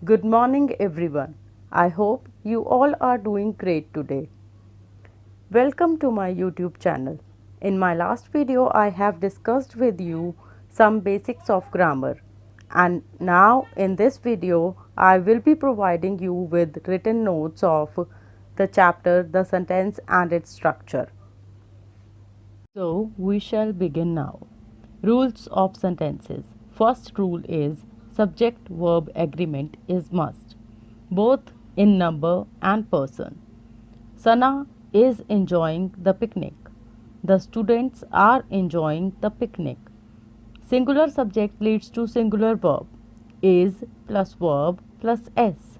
Good morning, everyone. I hope you all are doing great today. Welcome to my YouTube channel. In my last video, I have discussed with you some basics of grammar. And now, in this video, I will be providing you with written notes of the chapter, the sentence, and its structure. So, we shall begin now. Rules of sentences. First rule is subject verb agreement is must, both in number and person. Sana is enjoying the picnic. The students are enjoying the picnic. Singular subject leads to singular verb. Is plus verb plus s.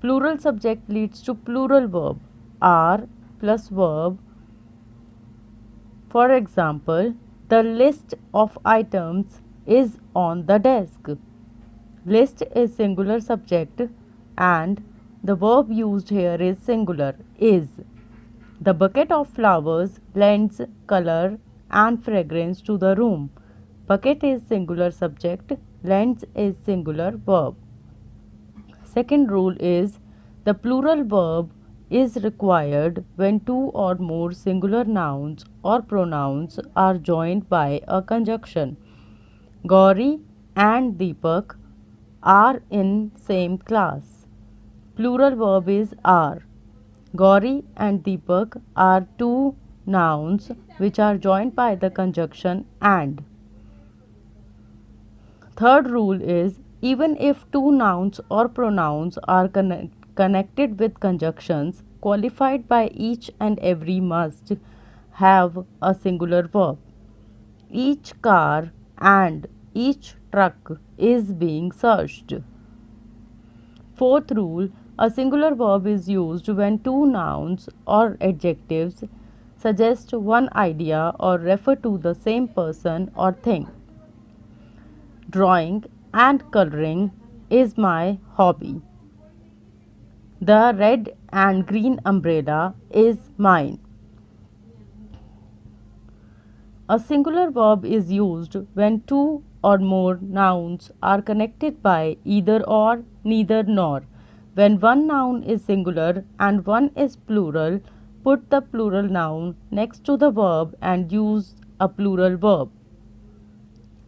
Plural subject leads to plural verb. Are plus verb. For example, the list of items is on the desk. List is singular subject and the verb used here is singular, is. The bucket of flowers lends color and fragrance to the room. Bucket is singular subject, lends is singular verb. Second rule is the plural verb is required when two or more singular nouns or pronouns are joined by a conjunction. Gauri and Deepak are in same class. Plural verb is are. Gauri and Deepak are two nouns which are joined by the conjunction and. Third rule is even if two nouns or pronouns are connected with conjunctions, qualified by each and every must have a singular verb. Each car and each truck is being searched. Fourth rule, a singular verb is used when two nouns or adjectives suggest one idea or refer to the same person or thing. Drawing and coloring is my hobby. The red and green umbrella is mine. A singular verb is used when two or more nouns are connected by either or, neither nor. When one noun is singular and one is plural, put the plural noun next to the verb and use a plural verb.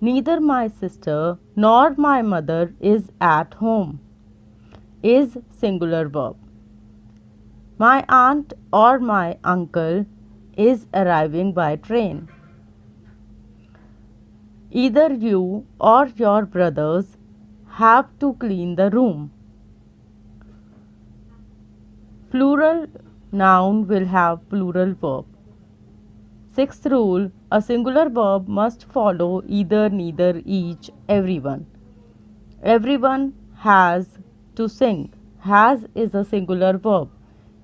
Neither my sister nor my mother is at home is singular verb. My aunt or my uncle is arriving by train. Either you or your brothers have to clean the room. Plural noun will have plural verb. Sixth rule, a singular verb must follow either, neither, each, everyone. Everyone has to sing. Has is a singular verb.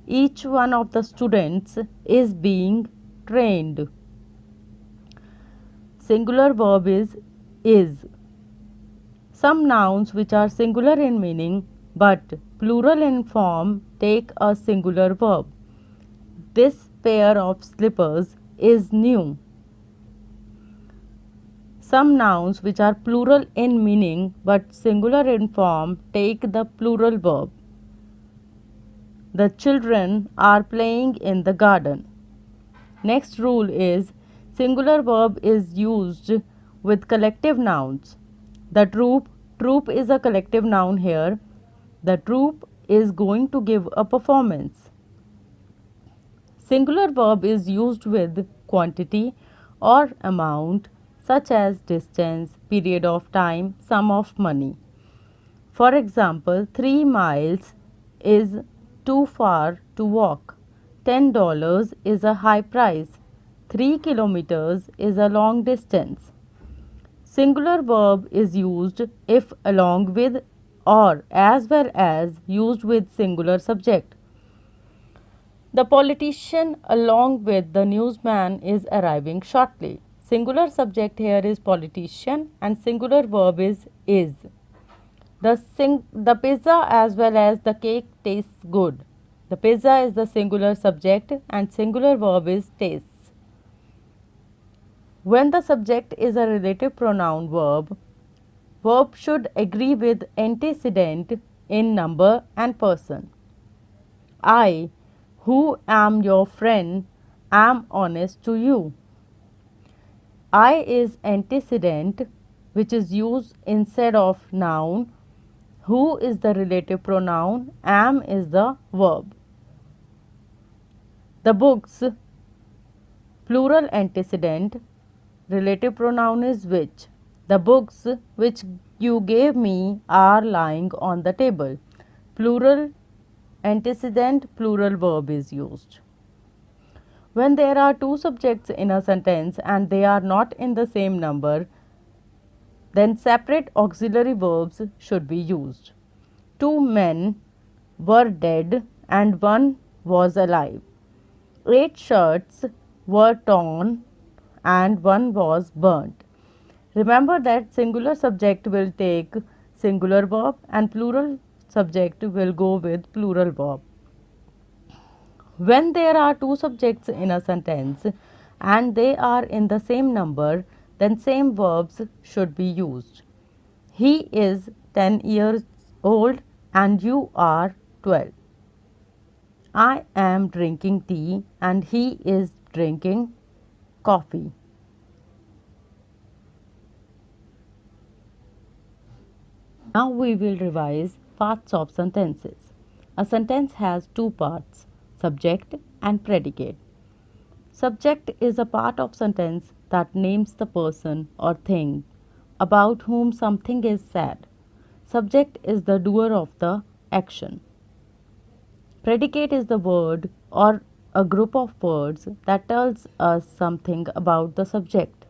Each one of the students is being trained. Singular verb is. Some nouns which are singular in meaning but plural in form take a singular verb. This pair of slippers is new. Some nouns which are plural in meaning but singular in form take the plural verb. The children are playing in the garden. Next rule is singular verb is used with collective nouns. The troop is a collective noun here. The troop is going to give a performance. Singular verb is used with quantity or amount such as distance, period of time, sum of money. For example, 3 miles is too far to walk. $10 is a high price. 3 kilometers is a long distance. Singular verb is used if along with or as well as used with singular subject. The politician along with the newsman is arriving shortly. Singular subject here is politician and singular verb is. The pizza as well as the cake tastes good. The pizza is the singular subject and singular verb is tastes. When the subject is a relative pronoun verb, Verb should agree with antecedent in number and person. I, who am your friend, am honest to you. I is antecedent which is used instead of noun. Who is the relative pronoun? Am is the verb. The books, plural antecedent, relative pronoun is which. The books which you gave me are lying on the table. Plural antecedent, plural verb is used. When there are two subjects in a sentence and they are not in the same number, then separate auxiliary verbs should be used. Two men were dead and one was alive. 8 shirts were torn and one was burnt. Remember that singular subject will take singular verb and plural subject will go with plural verb. When there are two subjects in a sentence and they are in the same number, then same verbs should be used. He is 10 years old and you are 12. I am drinking tea and he is drinking coffee. Now we will revise parts of sentences. A sentence has two parts, subject and predicate. Subject is a part of sentence that names the person or thing about whom something is said. Subject is the doer of the action. Predicate is the word or a group of words that tells us something about the subject.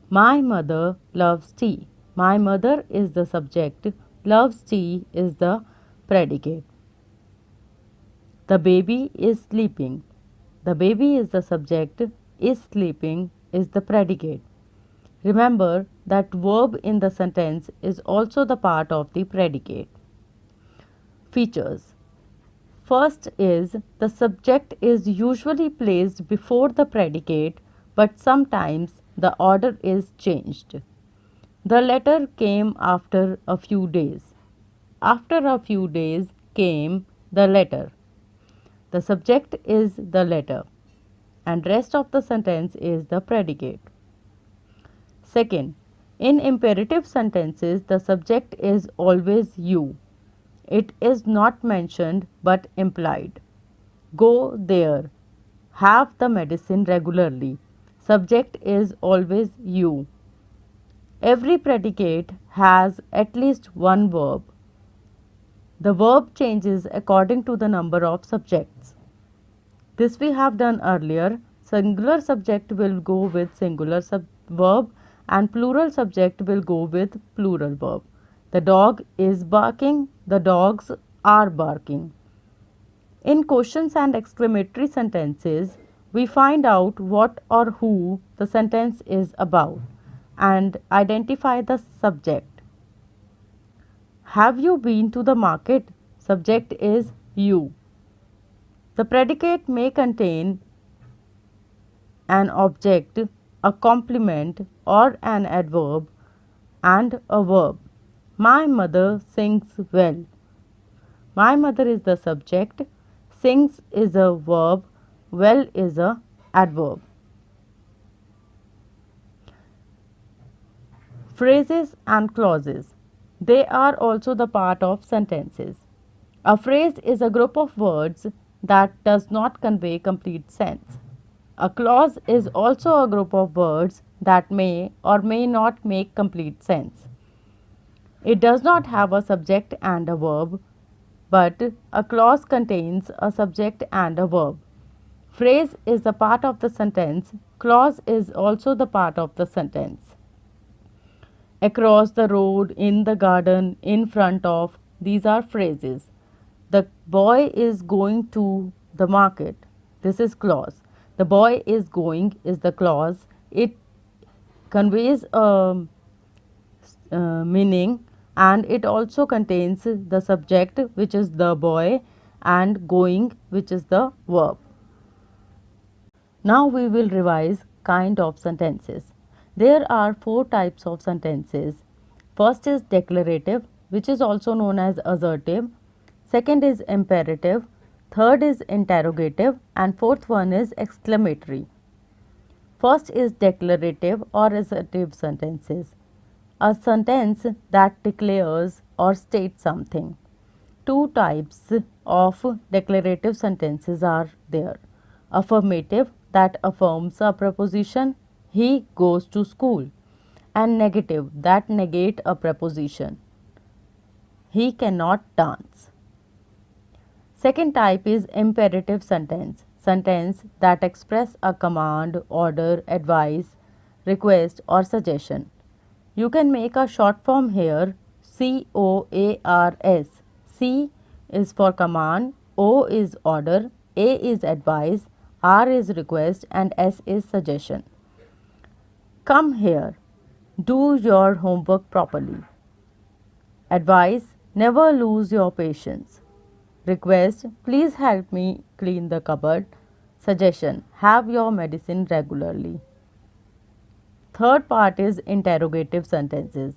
My mother loves tea. My mother is the subject. Loves tea is the predicate. The baby is sleeping. The baby is the subject. Is sleeping is the predicate. Remember that verb in the sentence is also the part of the predicate. Features. First is the subject is usually placed before the predicate, but sometimes the order is changed. The letter came after a few days. After a few days came the letter. The subject is the letter and rest of the sentence is the predicate. Second, in imperative sentences the subject is always you. It is not mentioned but implied. Go there. Have the medicine regularly. Subject is always you. Every predicate has at least one verb. The verb changes according to the number of subjects. This we have done earlier. Singular subject will go with singular verb and plural subject will go with plural verb. The dog is barking. The dogs are barking. In questions and exclamatory sentences, we find out what or who the sentence is about and identify the subject. Have you been to the market? Subject is you. The predicate may contain an object, a complement, or an adverb and a verb. My mother sings well. My mother is the subject. Sings is a verb. Well is a adverb. Phrases and clauses. They are also the part of sentences. A phrase is a group of words that does not convey complete sense. A clause is also a group of words that may or may not make complete sense. It does not have a subject and a verb, but a clause contains a subject and a verb. Phrase is a part of the sentence. Clause is also the part of the sentence. Across the road, in the garden, in front of, these are phrases. The boy is going to the market. This is clause. The boy is going is the clause. It conveys a meaning and it also contains the subject which is the boy and going which is the verb. Now we will revise kind of sentences. There are 4 types of sentences. First is declarative, which is also known as assertive. Second is imperative. Third is interrogative. And fourth one is exclamatory. First is declarative or assertive sentences. A sentence that declares or states something. Two types of declarative sentences are there. Affirmative, that affirms a proposition, he goes to school, and negative, that negate a proposition, he cannot dance. Second type is imperative sentence that express a command, order, advice, request or suggestion. You can make a short form here, COARS. C is for command, O is order, A is advice, R is request and S is suggestion. Come here, do your homework properly. Advice, never lose your patience. Request, please help me clean the cupboard. Suggestion, have your medicine regularly. Third part is interrogative sentences.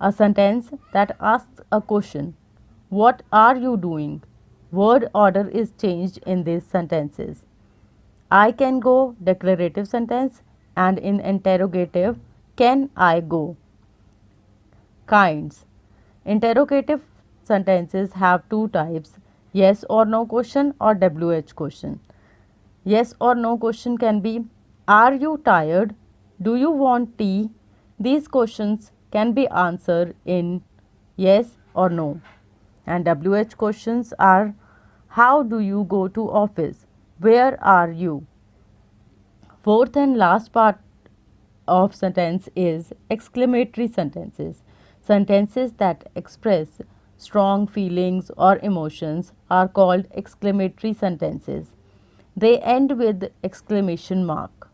A sentence that asks a question. What are you doing? Word order is changed in these sentences. I can go, declarative sentence, and in interrogative, can I go? Kinds. Interrogative sentences have two types, yes or no question or WH question. Yes or no question can be, are you tired? Do you want tea? These questions can be answered in yes or no. And WH questions are, how do you go to office? Where are you? Fourth and last part of sentence is exclamatory sentences. Sentences that express strong feelings or emotions are called exclamatory sentences. They end with exclamation mark.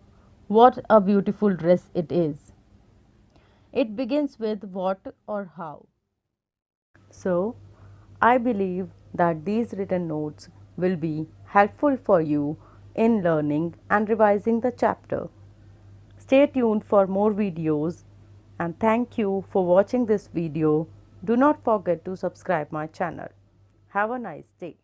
What a beautiful dress it is. It begins with what or how. So, I believe that these written notes will be helpful for you in learning and revising the chapter. Stay tuned for more videos and thank you for watching this video. Do not forget to subscribe my channel. Have a nice day.